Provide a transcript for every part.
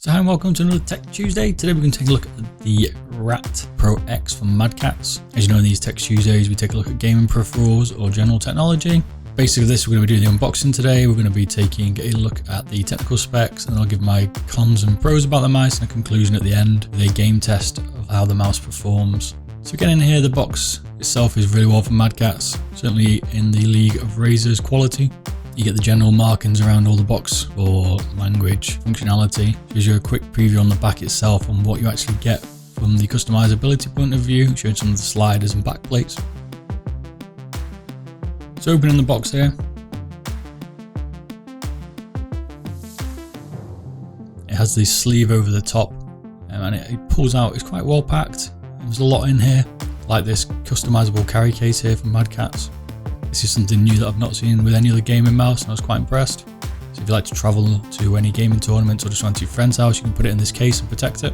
So hi and welcome to another Tech Tuesday. Today we're going to take a look at the R.A.T Pro X from Madcatz. As you know, in these Tech Tuesdays we take a look at gaming peripherals or general technology. Basically this, we're going to be doing the unboxing today. We're going to be taking a look at the technical specs, and I'll give my cons and pros about the mouse and a conclusion at the end with a game test of how the mouse performs. So getting in here, the box itself is really well from Madcatz, certainly in the league of Razer's quality. You get the general markings around all the box for language functionality. Gives you a quick preview on the back itself on what you actually get from the customizability point of view, showing some of the sliders and back plates. So opening the box here, it has this sleeve over the top, and it pulls out. It's quite well packed. There's a lot in here, like this customizable carry case here from Madcatz. This is something new that I've not seen with any other gaming mouse, and I was quite impressed. So if you like to travel to any gaming tournaments or just run to your friend's house, you can put it in this case and protect it.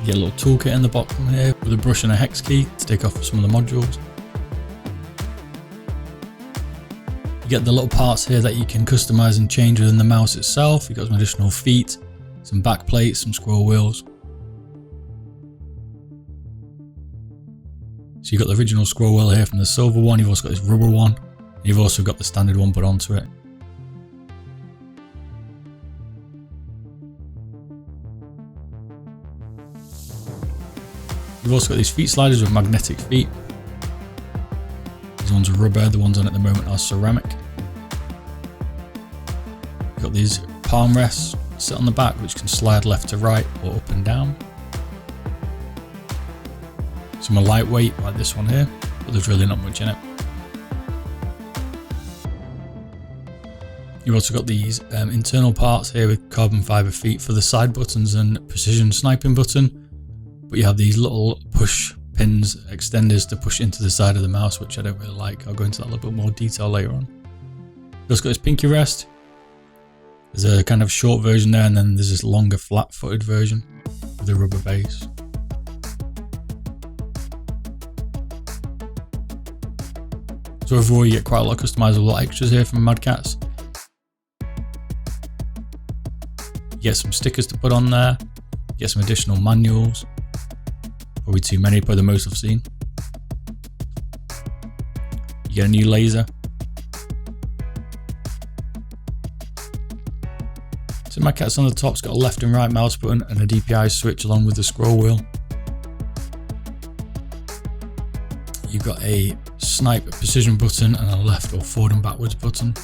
You get a little toolkit in the bottom here with a brush and a hex key to take off some of the modules. You get the little parts here that you can customize and change within the mouse itself. You've got some additional feet, some back plates, some scroll wheels. So you've got the original scroll wheel here from the silver one. You've also got this rubber one. You've also got the standard one put onto it. You've also got these feet sliders with magnetic feet. These ones are rubber, the ones on at the moment are ceramic. You've got these palm rests sit on the back, which can slide left to right or up and down. Some are lightweight, like this one here, but there's really not much in it. You've also got these internal parts here with carbon fibre feet for the side buttons and precision sniping button. But you have these little push pins, extenders to push into the side of the mouse, which I don't really like. I'll go into that a little bit more detail later on. You've also got this pinky rest. There's a kind of short version there, and then there's this longer flat-footed version with a rubber base. So overall you get quite a lot of customizable extras here from Madcatz. You get some stickers to put on there. You get some additional manuals. Probably too many, probably the most I've seen. You get a new laser. So Madcatz on the top's got a left and right mouse button and a DPI switch along with the scroll wheel. You've got a snipe precision button and a left or forward and backwards button.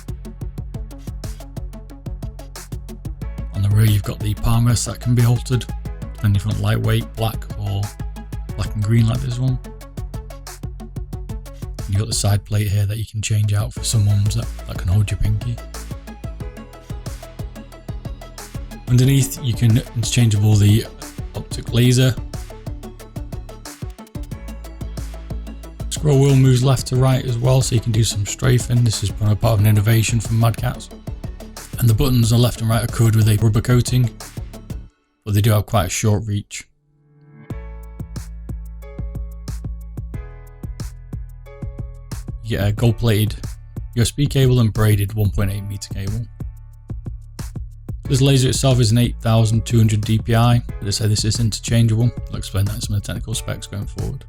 On the rear you've got the palm rest that can be altered, depending if you want lightweight, black or black and green like this one. You've got the side plate here that you can change out for some ones that can hold your pinky. Underneath you can interchangeable the optic laser. Scroll wheel moves left to right as well, so you can do some strafing. This is part of an innovation from Madcatz. And the buttons on left and right are covered with a rubber coating, but they do have quite a short reach. You get a gold-plated USB cable and braided 1.8 meter cable. This laser itself is an 8200 DPI, but they say this is interchangeable. I'll explain that in some of the technical specs going forward.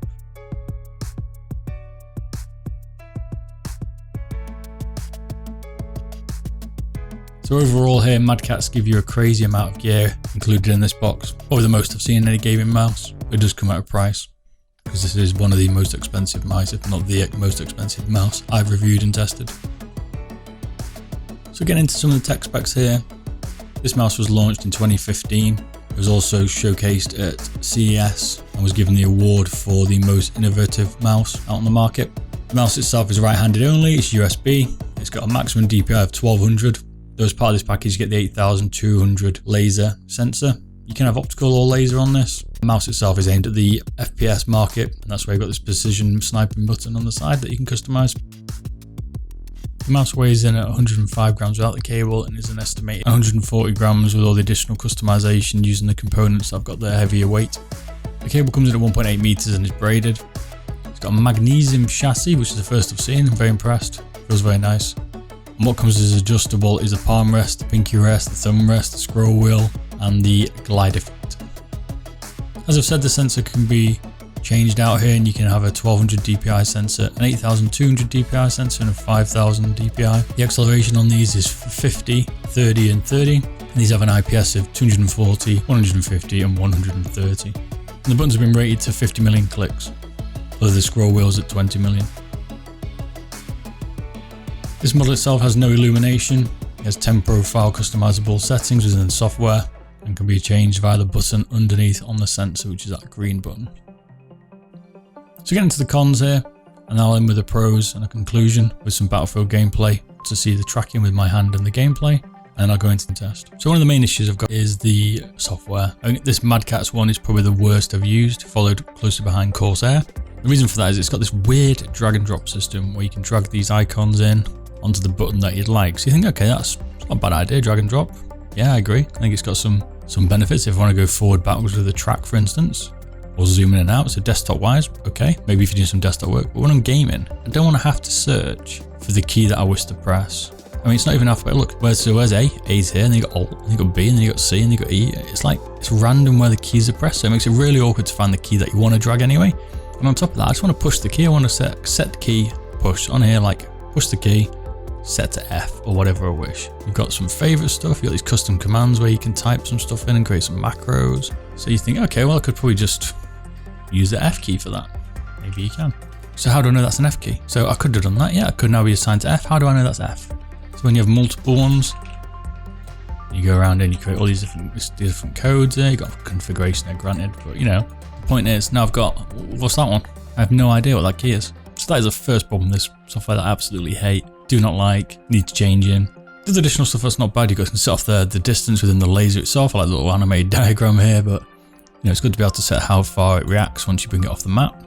So overall here, Madcatz give you a crazy amount of gear included in this box. Probably the most I've seen in any gaming mouse. It does come at a price, because this is one of the most expensive mice, if not the most expensive mouse I've reviewed and tested. So getting into some of the tech specs here. This mouse was launched in 2015. It was also showcased at CES and was given the award for the most innovative mouse out on the market. The mouse itself is right-handed only, it's USB. It's got a maximum DPI of 1200. Though as part of this package you get the 8200 laser sensor. You can have optical or laser on this. The mouse itself is aimed at the FPS market, and that's where you've got this precision sniping button on the side that you can customize. The mouse weighs in at 105 grams without the cable and is an estimated 140 grams with all the additional customization using the components I've got there heavier weight. The cable comes in at 1.8 meters and is braided. It's got a magnesium chassis, which is the first I've seen. I'm very impressed. Feels very nice. And what comes as adjustable is the palm rest, the pinky rest, the thumb rest, the scroll wheel, and the glide effect. As I've said, the sensor can be changed out here, and you can have a 1200 DPI sensor, an 8200 DPI sensor, and a 5000 DPI. The acceleration on these is 50, 30, and 30. And these have an IPS of 240, 150, and 130. And the buttons have been rated to 50 million clicks, although the scroll wheel's at 20 million. This model itself has no illumination. It has 10 profile customizable settings within the software and can be changed via the button underneath on the sensor, which is that green button. So getting to the cons here, and I'll end with the pros and a conclusion with some Battlefield gameplay to see the tracking with my hand and the gameplay, and I'll go into the test. So one of the main issues I've got is the software. I think this Madcatz one is probably the worst I've used, followed closely behind Corsair. The reason for that is it's got this weird drag and drop system where you can drag these icons in onto the button that you'd like. So you think, okay, that's not a bad idea, drag and drop. Yeah, I agree. I think it's got some benefits if I want to go forward, backwards with a track, for instance, or zoom in and out. So desktop wise, okay, maybe if you do some desktop work, but when I'm gaming, I don't want to have to search for the key that I wish to press. I mean, it's not even alphabet. Look, where's A? A's here, and then you got Alt, and then you got B, and then you got C, and then you got E. It's like, it's random where the keys are pressed, so it makes it really awkward to find the key that you want to drag anyway. And on top of that, I just want to push the key. I want to set key, push on here, like push the key, set to F or whatever I wish. We've got some favorite stuff. You've got these custom commands where you can type some stuff in and create some macros. So you think, okay, well, I could probably just use the F key for that. Maybe you can. So how do I know that's an F key? So I could have done that. Yeah, I could now be assigned to F. How do I know that's F? So when you have multiple ones, you go around and you create all these different codes there. You've got configuration there, granted, but you know, the point is now I've got, what's that one? I have no idea what that key is. So that is the first problem with this software that I absolutely hate, do not like, need to change in. There's additional stuff that's not bad. You can set off the distance within the laser itself. I like the little animated diagram here, but you know, it's good to be able to set how far it reacts once you bring it off the map.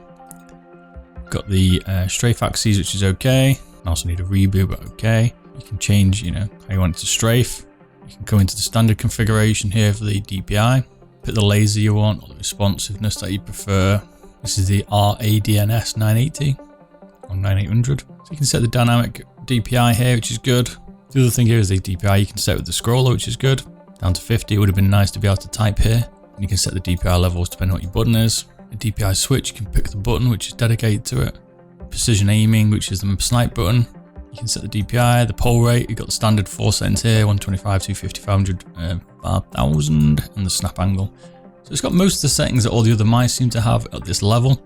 Got the strafe axes, which is okay. I also need a reboot, but okay. You can change, you know, how you want it to strafe. You can go into the standard configuration here for the DPI. Pick the laser you want or the responsiveness that you prefer. This is the RADNS 980 or 9800. So you can set the dynamic DPI here, which is good. The other thing here is the DPI you can set with the scroller, which is good. Down to 50. It would have been nice to be able to type here. And you can set the DPI levels depending on what your button is. A DPI switch, you can pick the button which is dedicated to it. Precision aiming, which is the snipe button. You can set the DPI, the pole rate. You've got the standard 4 settings here, 125, 250, 500, 1000, and the snap angle. So it's got most of the settings that all the other mice seem to have at this level.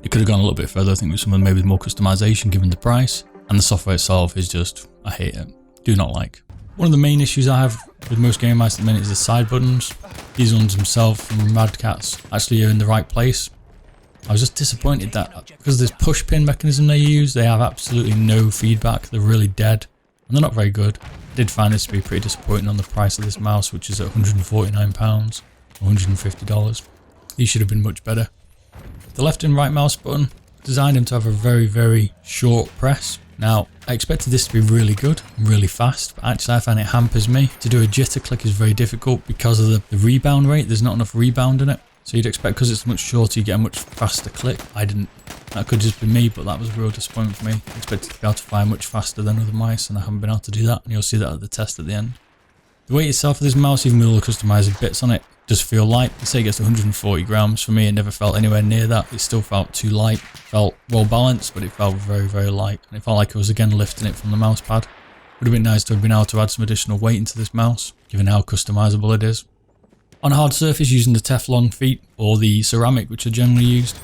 It could have gone a little bit further, I think, with someone maybe with more customization given the price. And the software itself is just, I hate it. Do not like. One of the main issues I have with most game mice at the minute is the side buttons. These ones themselves from Madcatz actually are in the right place. I was just disappointed that because of this push pin mechanism they use, they have absolutely no feedback. They're really dead and they're not very good. I did find this to be pretty disappointing on the price of this mouse, which is at £149, $150. These should have been much better. The left and right mouse button, designed them to have a very, very short press. Now, I expected this to be really good and really fast, but actually I find it hampers me. To do a jitter click is very difficult because of the rebound rate. There's not enough rebound in it. So you'd expect, because it's much shorter, you get a much faster click. I didn't. That could just be me, but that was a real disappointment for me. I expected to be able to fire much faster than other mice, and I haven't been able to do that. And you'll see that at the test at the end. The weight itself of this mouse, even with all the customized bits on it, does feel light. They say it gets 140 grams. For me, it never felt anywhere near that. It still felt too light. It felt well balanced, but it felt very, very light. And it felt like I was again lifting it from the mouse pad. Would have been nice to have been able to add some additional weight into this mouse, given how customizable it is. On a hard surface, using the Teflon feet or the ceramic, which are generally used,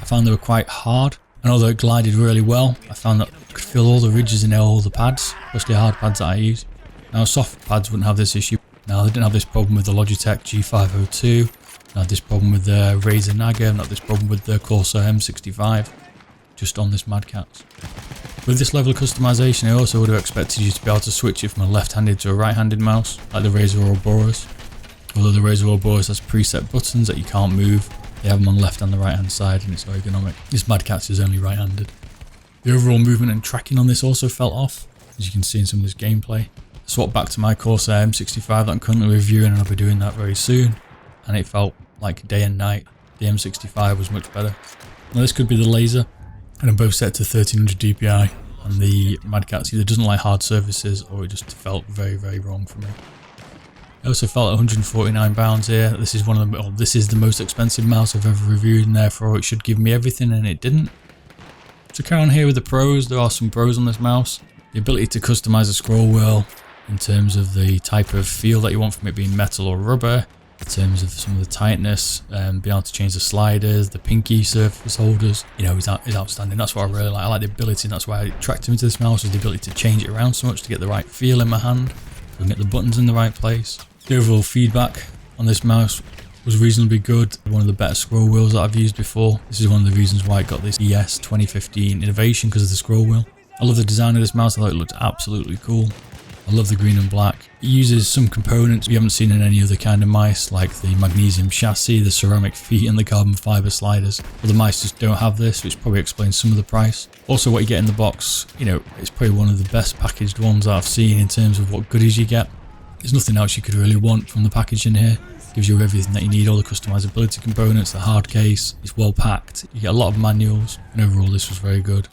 I found they were quite hard. And although it glided really well, I found that I could feel all the ridges in all the pads, especially hard pads that I use. Now, soft pads wouldn't have this issue. Now, they didn't have this problem with the Logitech G502. I had this problem with the Razer Naga, not this problem with the Corsair M65, just on this Madcatz. With this level of customization, I also would have expected you to be able to switch it from a left-handed to a right-handed mouse, like the Razer Ouroboros. Although the Razer Ouroboros has preset buttons that you can't move, they have them on the left and the right hand side, and it's ergonomic. This Madcatz is only right-handed. The overall movement and tracking on this also felt off. as you can see in some of this gameplay. I swapped back to my Corsair M65 that I'm currently reviewing, and I'll be doing that very soon. And it felt like day and night. The M65 was much better. Now this could be the laser, and I'm both set to 1300 DPI. And the Madcatz either doesn't like hard surfaces, or it just felt very, very wrong for me. I also felt at £149 here. This is this is the most expensive mouse I've ever reviewed, and therefore it should give me everything, and it didn't. To carry on here with the pros, there are some pros on this mouse. The ability to customize a scroll wheel in terms of the type of feel that you want from it being metal or rubber, in terms of some of the tightness, being able to change the sliders, the pinky surface holders, you know, is outstanding. That's what I really like. I like the ability, and that's why I attracted me to this mouse, is the ability to change it around so much to get the right feel in my hand, and get the buttons in the right place. The overall feedback on this mouse was reasonably good. One of the better scroll wheels that I've used before. This is one of the reasons why it got this ES 2015 innovation, because of the scroll wheel. I love the design of this mouse. I thought it looked absolutely cool. I love the green and black. It uses some components we haven't seen in any other kind of mice, like the magnesium chassis, the ceramic feet, and the carbon fibre sliders. But the mice just don't have this, which probably explains some of the price. Also, what you get in the box, you know, it's probably one of the best packaged ones that I've seen in terms of what goodies you get. There's nothing else you could really want from the package in here. It gives you everything that you need, all the customizability components, the hard case, it's well packed. You get a lot of manuals, and overall this was very good.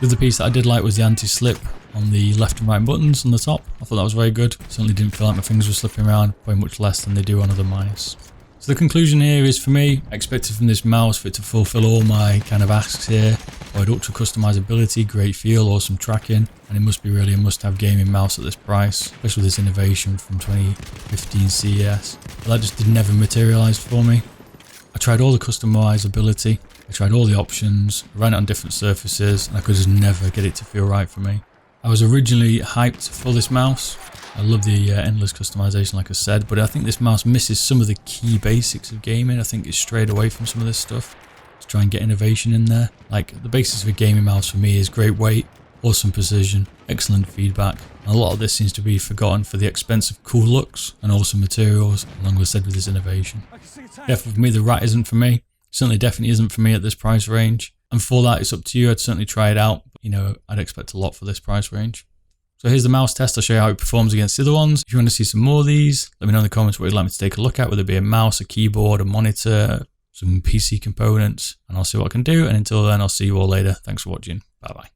The other piece that I did like was the anti-slip on the left and right buttons on the top. I thought that was very good. Certainly didn't feel like my fingers were slipping around, probably much less than they do on other mice. So the conclusion here is, for me, I expected from this mouse for it to fulfill all my kind of asks here. Wide ultra customizability, great feel, awesome tracking, and it must be really a must-have gaming mouse at this price, especially with this innovation from 2015 CES. But that just never materialized for me. I tried all the customizability, I tried all the options, I ran it on different surfaces, and I could just never get it to feel right for me. I was originally hyped for this mouse. I love the endless customization, like I said, but I think this mouse misses some of the key basics of gaming. I think it's strayed away from some of this stuff to try and get innovation in there. Like, the basis of a gaming mouse for me is great weight, awesome precision, excellent feedback. And a lot of this seems to be forgotten for the expensive cool looks and awesome materials, along with said with this innovation. Yeah, for me, the rat isn't for me. Certainly definitely isn't for me at this price range. And for that, it's up to you. I'd certainly try it out. But, you know, I'd expect a lot for this price range. So here's the mouse test. I'll show you how it performs against the other ones. If you want to see some more of these, let me know in the comments what you'd like me to take a look at, whether it be a mouse, a keyboard, a monitor, some PC components, and I'll see what I can do. And until then, I'll see you all later. Thanks for watching. Bye bye.